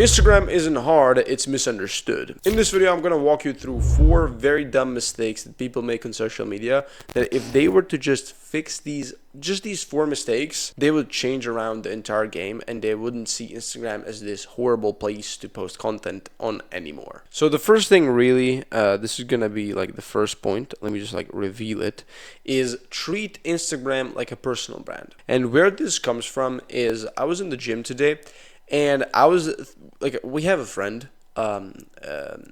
Instagram isn't hard, it's misunderstood. In this video, I'm going to walk you through 4 very dumb mistakes that people make on social media that if they were to just fix these 4 mistakes, they would change around the entire game and they wouldn't see Instagram as this horrible place to post content on anymore. So the first thing really, this is going to be like the first point, let me just like reveal it, is treat Instagram like a personal brand. And where this comes from is I was in the gym today and I was like, we have a friend. I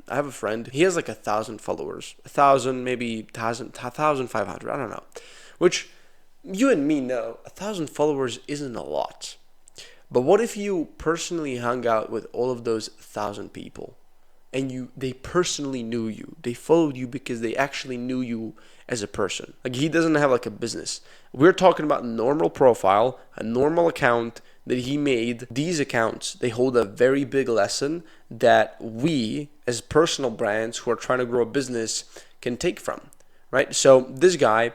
have a friend. He has like 1,000 followers, 1,000, maybe 1,500. I don't know. Which you and me know, 1,000 followers isn't a lot. But what if you personally hung out with all of those 1,000 people, and they personally knew you? They followed you because they actually knew you as a person. Like, he doesn't have like a business. We're talking about normal profile, a normal account that he made. These accounts, they hold a very big lesson that we as personal brands who are trying to grow a business can take from, right? So this guy,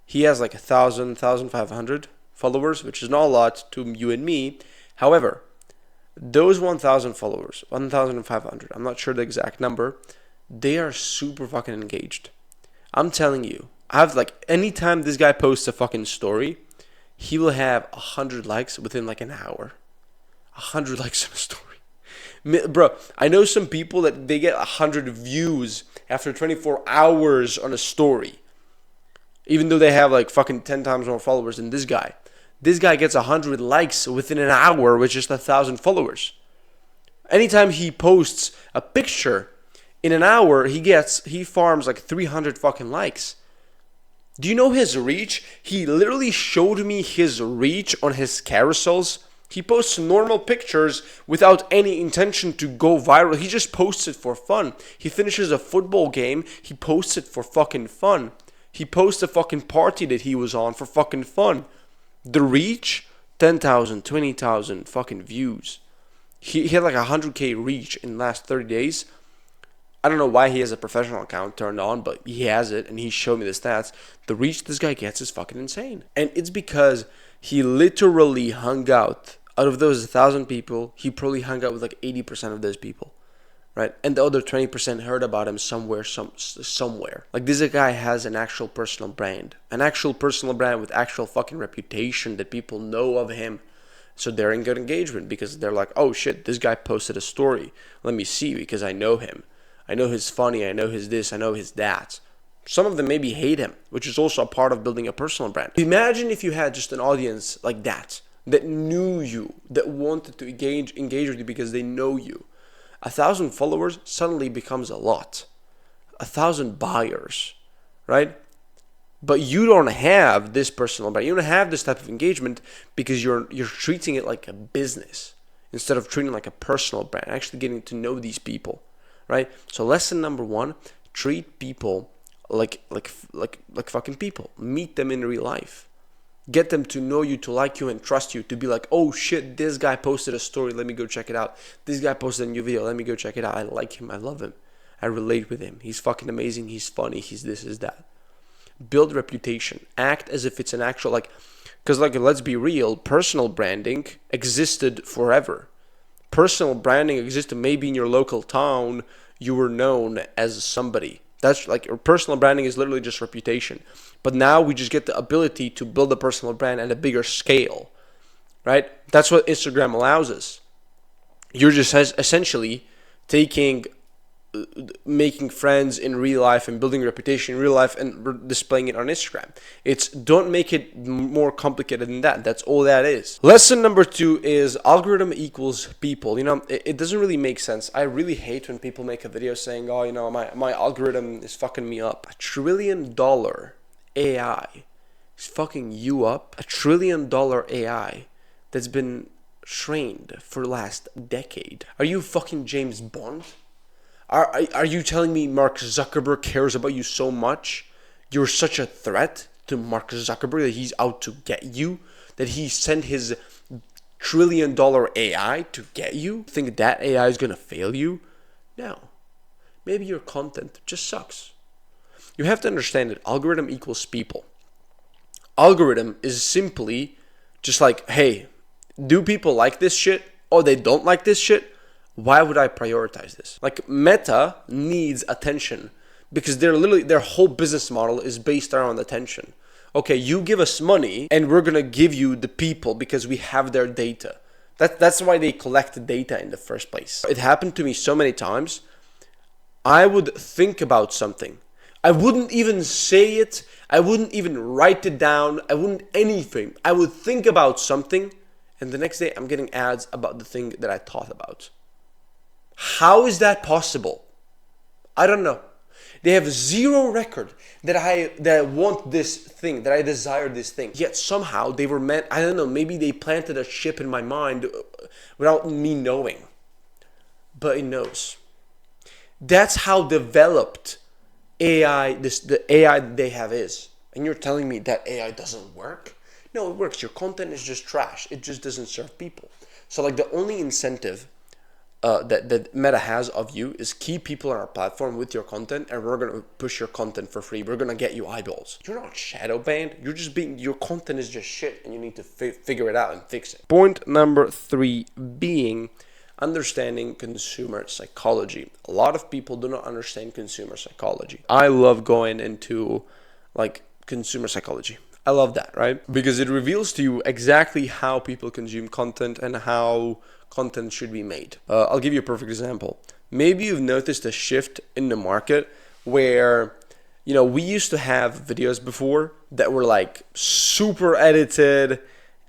he has like 1,000, 1,500 followers, which is not a lot to you and me. However, those 1,000 followers, 1,500, I'm not sure the exact number, they are super fucking engaged. I'm telling you, I've like, anytime this guy posts a fucking story, he will have 100 likes within like an hour. 100 likes on a story. Bro, I know some people that they get 100 views after 24 hours on a story, even though they have like fucking 10 times more followers than this guy. This guy gets 100 likes within an hour with just 1,000 followers. Anytime he posts a picture, in an hour he farms like 300 fucking likes. Do you know his reach? He literally showed me his reach on his carousels. He posts normal pictures without any intention to go viral. He just posts it for fun. He finishes a football game. He posts it for fucking fun. He posts a fucking party that he was on for fucking fun. The reach, 10,000, 20,000 fucking views. He had like 100K reach in the last 30 days. I don't know why he has a professional account turned on, but he has it, and he showed me the stats. The reach this guy gets is fucking insane. And it's because he literally hung out of those 1,000 people, he probably hung out with like 80% of those people, right? And the other 20% heard about him somewhere. Like, this guy has an actual personal brand. An actual personal brand with actual fucking reputation that people know of him. So they're in good engagement because they're like, oh shit, this guy posted a story. Let me see because I know him. I know he's funny, I know his this, I know his that. Some of them maybe hate him, which is also a part of building a personal brand. Imagine if you had just an audience like that knew you, that wanted to engage with you because they know you. 1,000 followers suddenly becomes a lot. 1,000 buyers, right? But you don't have this personal brand. You don't have this type of engagement because you're treating it like a business instead of treating it like a personal brand, actually getting to know these people. Right? So lesson number 1, treat people like fucking people. Meet them in real life. Get them to know you, to like you, and trust you, to be like, oh shit, this guy posted a story, let me go check it out. This guy posted a new video, let me go check it out. I like him, I love him, I relate with him. He's fucking amazing, he's funny, he's this, is that. Build reputation. Act as if it's an actual, because let's be real, personal branding existed forever. Personal branding existed maybe in your local town. You were known as somebody. That's like, your personal branding is literally just reputation. But now we just get the ability to build a personal brand at a bigger scale, right? That's what Instagram allows us. You're just essentially making friends in real life and building reputation in real life and displaying it on Instagram. Don't make it more complicated than that. That's all that is. Lesson number 2 is algorithm equals people. You know, it doesn't really make sense. I really hate when people make a video saying, oh, you know, my algorithm is fucking me up. $1 trillion AI is fucking you up. $1 trillion AI that's been trained for the last decade. Are you fucking James Bond? Are you telling me Mark Zuckerberg cares about you so much? You're such a threat to Mark Zuckerberg that he's out to get you? That he sent his $1 trillion AI to get you? Think that AI is going to fail you? No. Maybe your content just sucks. You have to understand that algorithm equals people. Algorithm is simply just like, hey, do people like this shit? Or they don't like this shit? Why would I prioritize this? Like Meta needs attention because their whole business model is based around attention. Okay, you give us money and we're gonna give you the people because we have their data. That's why they collect the data in the first place. It happened to me so many times. I would think about something. I wouldn't even say it. I wouldn't even write it down. I wouldn't anything. I would think about something and the next day I'm getting ads about the thing that I thought about. How is that possible? I don't know. They have zero record that I want this thing, that I desire this thing. Yet somehow they were meant, I don't know, maybe they planted a chip in my mind without me knowing. But it knows. That's how developed the AI that they have is. And you're telling me that AI doesn't work? No, it works. Your content is just trash. It just doesn't serve people. So like the only incentive that Meta has of you is keep people on our platform with your content, and we're gonna push your content for free. We're gonna get you eyeballs. You're not shadow banned. You're just your content is just shit, and you need to figure it out and fix it. Point number 3 being understanding consumer psychology. A lot of people do not understand consumer psychology. I love going into like consumer psychology. I love that, right? Because it reveals to you exactly how people consume content and how content should be made. I'll give you a perfect example. Maybe you've noticed a shift in the market where, you know, we used to have videos before that were like super edited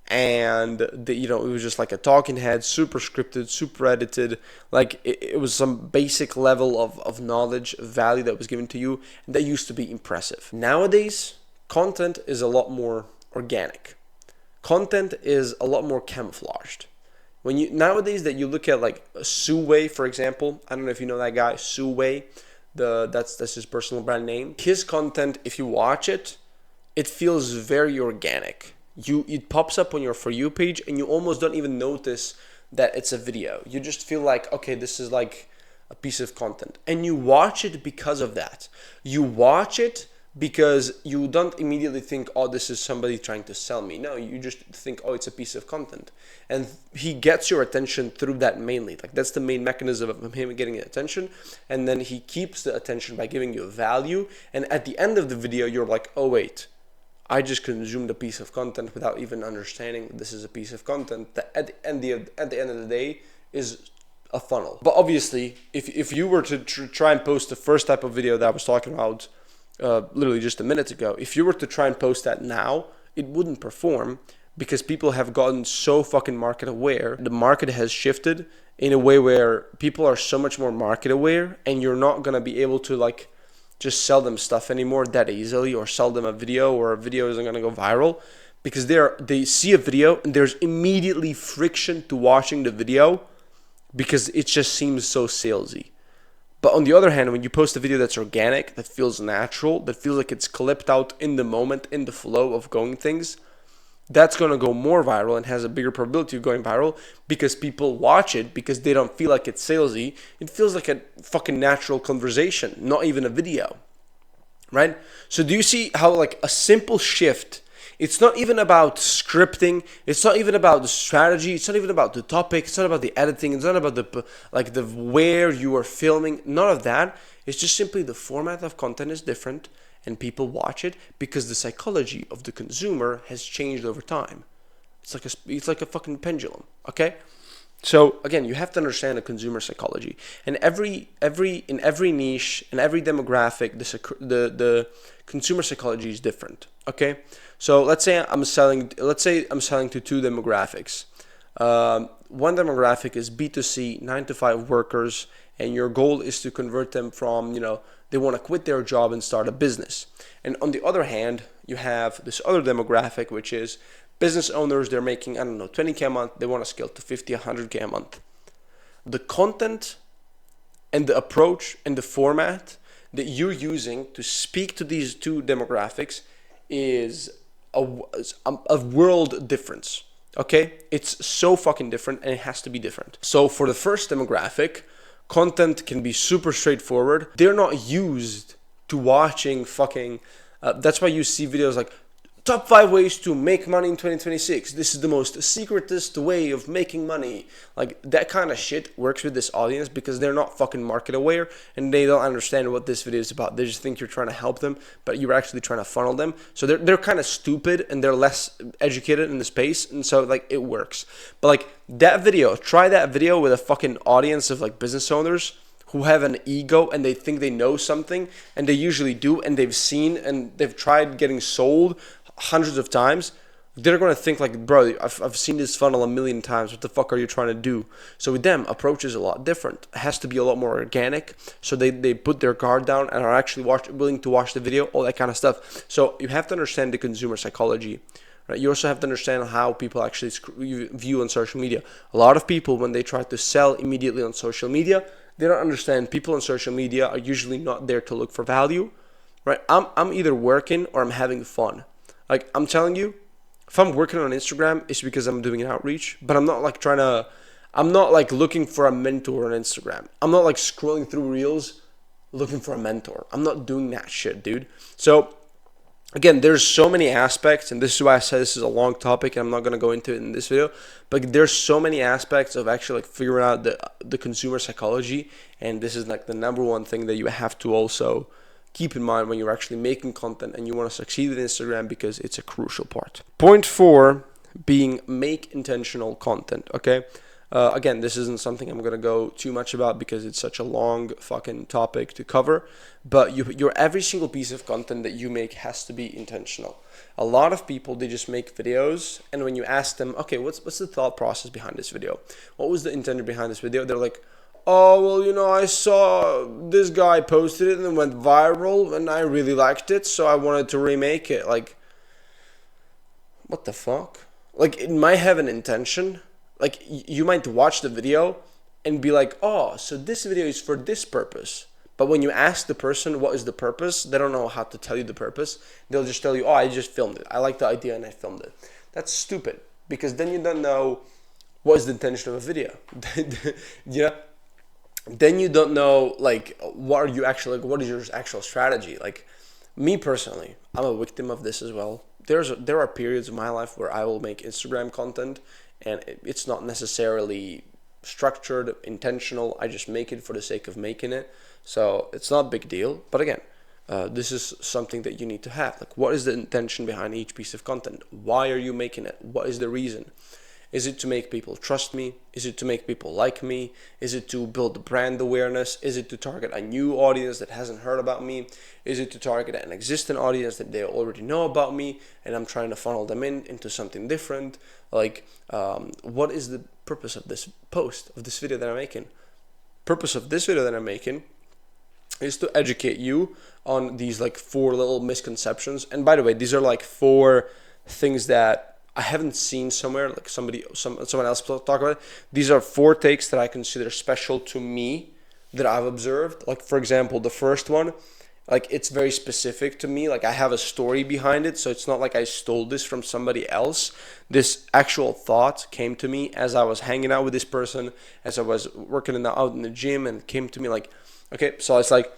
and it was just like a talking head, super scripted, super edited. Like it was some basic level of knowledge, value that was given to you, and that used to be impressive. Nowadays, content is a lot more organic. Content is a lot more camouflaged. Nowadays that you look at like Suway, for example, I don't know if you know that guy, Suway, that's his personal brand name. His content, if you watch it, it feels very organic. It pops up on your For You page and you almost don't even notice that it's a video. You just feel like, okay, this is like a piece of content. And you watch it because of that. You watch it because you don't immediately think, oh, this is somebody trying to sell me. No, you just think, oh, it's a piece of content. And he gets your attention through that mainly. Like that's the main mechanism of him getting attention. And then he keeps the attention by giving you value. And at the end of the video, you're like, oh, wait, I just consumed a piece of content without even understanding this is a piece of content that at the end of the day is a funnel. But obviously, if you were to try and post the first type of video that I was talking about, literally just a minute ago, if you were to try and post that now, it wouldn't perform because people have gotten so fucking market aware. The market has shifted in a way where people are so much more market aware, and you're not gonna be able to like just sell them stuff anymore that easily, or sell them a video, or a video isn't gonna go viral because they see a video and there's immediately friction to watching the video because it just seems so salesy. But on the other hand, when you post a video that's organic, that feels natural, that feels like it's clipped out in the moment, in the flow of going things, that's going to go more viral and has a bigger probability of going viral because people watch it because they don't feel like it's salesy. It feels like a fucking natural conversation, not even a video, right? So do you see how like a simple shift, it's not even about scripting, it's not even about the strategy, it's not even about the topic, it's not about the editing, it's not about the where you are filming, none of that. It's just simply the format of content is different and people watch it because the psychology of the consumer has changed over time. It's like a fucking pendulum, okay? So again, you have to understand the consumer psychology, and in every niche and every demographic, the consumer psychology is different. Okay, so let's say I'm selling to two demographics. One demographic is B2C 9-to-5 workers, and your goal is to convert them from they want to quit their job and start a business. And on the other hand, you have this other demographic, which is business owners. They're making, 20K a month. They want to scale to 50, 100K a month. The content and the approach and the format that you're using to speak to these two demographics is a world difference. Okay? It's so fucking different, and it has to be different. So for the first demographic, content can be super straightforward. They're not used to watching fucking... that's why you see videos like Top 5 ways to make money in 2026. This is the most secretest way of making money. Like, that kind of shit works with this audience because they're not fucking market aware and they don't understand what this video is about. They just think you're trying to help them, but you're actually trying to funnel them. So they're kind of stupid and they're less educated in the space, and so like it works. But like that video, try that video with a fucking audience of like business owners who have an ego and they think they know something, and they usually do, and they've seen and they've tried getting sold hundreds of times. They're going to think like, bro, I've seen this funnel a million times. What the fuck are you trying to do? So with them, approach is a lot different. It has to be a lot more organic. So they put their guard down and are actually willing to watch the video, all that kind of stuff. So you have to understand the consumer psychology. Right? You also have to understand how people actually view on social media. A lot of people, when they try to sell immediately on social media, they don't understand people on social media are usually not there to look for value. Right? I'm either working or I'm having fun. Like, I'm telling you, if I'm working on Instagram, it's because I'm doing an outreach, but I'm not like looking for a mentor on Instagram. I'm not like scrolling through reels looking for a mentor. I'm not doing that shit, dude. So again, there's so many aspects, and this is why I said this is a long topic, and I'm not going to go into it in this video, but there's so many aspects of actually like figuring out the consumer psychology, and this is like the number one thing that you have to also keep in mind when you're actually making content and you want to succeed with Instagram, because it's a crucial part. Point 4 being make intentional content, okay? Again, this isn't something I'm going to go too much about because it's such a long fucking topic to cover, but your every single piece of content that you make has to be intentional. A lot of people, they just make videos, and when you ask them, okay, what's the thought process behind this video? What was the intention behind this video? They're like, oh, well, you know, I saw this guy posted it and it went viral and I really liked it, so I wanted to remake it. Like, what the fuck? Like, it might have an intention. Like, you might watch the video and be like, oh, so this video is for this purpose. But when you ask the person what is the purpose, they don't know how to tell you the purpose. They'll just tell you, oh, I just filmed it. I like the idea and I filmed it. That's stupid, because then you don't know what is the intention of a video. Yeah. Then you don't know, like, what is your actual strategy? Like, me personally, I'm a victim of this as well. There are periods of my life where I will make Instagram content and it's not necessarily structured, intentional. I just make it for the sake of making it. So it's not a big deal. But again, this is something that you need to have. Like, what is the intention behind each piece of content? Why are you making it? What is the reason? Is it to make people trust me? Is it to make people like me? Is it to build brand awareness? Is it to target a new audience that hasn't heard about me? Is it to target an existing audience that they already know about me and I'm trying to funnel them into something different? Like, what is the purpose of this post, of this video that I'm making? Purpose of this video that I'm making is to educate you on these like 4 little misconceptions. And by the way, these are like 4 things that I haven't seen somewhere, like someone else talk about it. These are 4 takes that I consider special to me that I've observed. Like, for example, the first one, like, it's very specific to me. Like, I have a story behind it, so it's not like I stole this from somebody else. This actual thought came to me as I was hanging out with this person, as I was working out in the gym, and it came to me like, okay, so it's like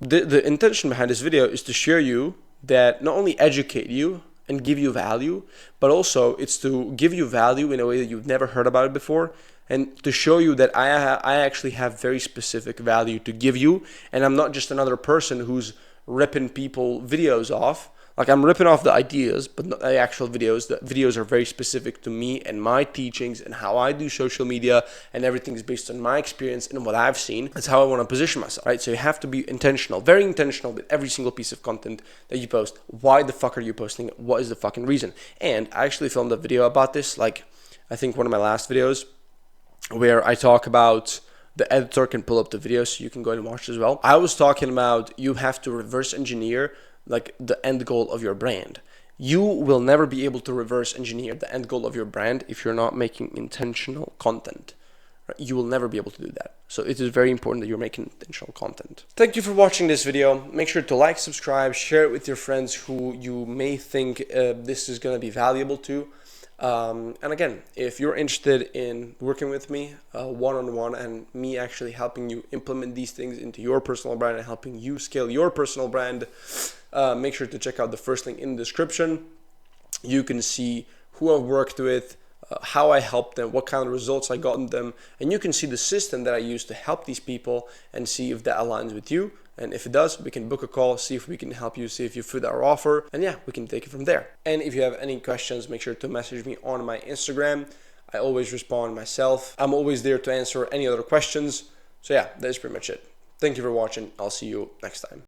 the intention behind this video is to share you that not only educate you and give you value, but also it's to give you value in a way that you've never heard about it before, and to show you that I actually have very specific value to give you, and I'm not just another person who's ripping people videos off. Like, I'm ripping off the ideas, but not the actual videos. The videos are very specific to me and my teachings and how I do social media, and everything is based on my experience and what I've seen. That's how I want to position myself, right? So you have to be intentional, very intentional with every single piece of content that you post. Why the fuck are you posting it? What is the fucking reason? And I actually filmed a video about this, like, I think one of my last videos, where I talk about the editor can pull up the video so you can go and watch as well. I was talking about you have to reverse engineer like the end goal of your brand. You will never be able to reverse engineer the end goal of your brand if you're not making intentional content. Right? You will never be able to do that. So it is very important that you're making intentional content. Thank you for watching this video. Make sure to like, subscribe, share it with your friends who you may think this is going to be valuable to. And again, if you're interested in working with me one-on-one and me actually helping you implement these things into your personal brand and helping you scale your personal brand, make sure to check out the first link in the description. You can see who I've worked with, how I helped them, what kind of results I got in them, and you can see the system that I use to help these people and see if that aligns with you. And if it does, we can book a call, see if we can help you, see if you fit our offer, and yeah, we can take it from there. And if you have any questions, make sure to message me on my Instagram. I always respond myself. I'm always there to answer any other questions. So yeah, that is pretty much it. Thank you for watching. I'll see you next time.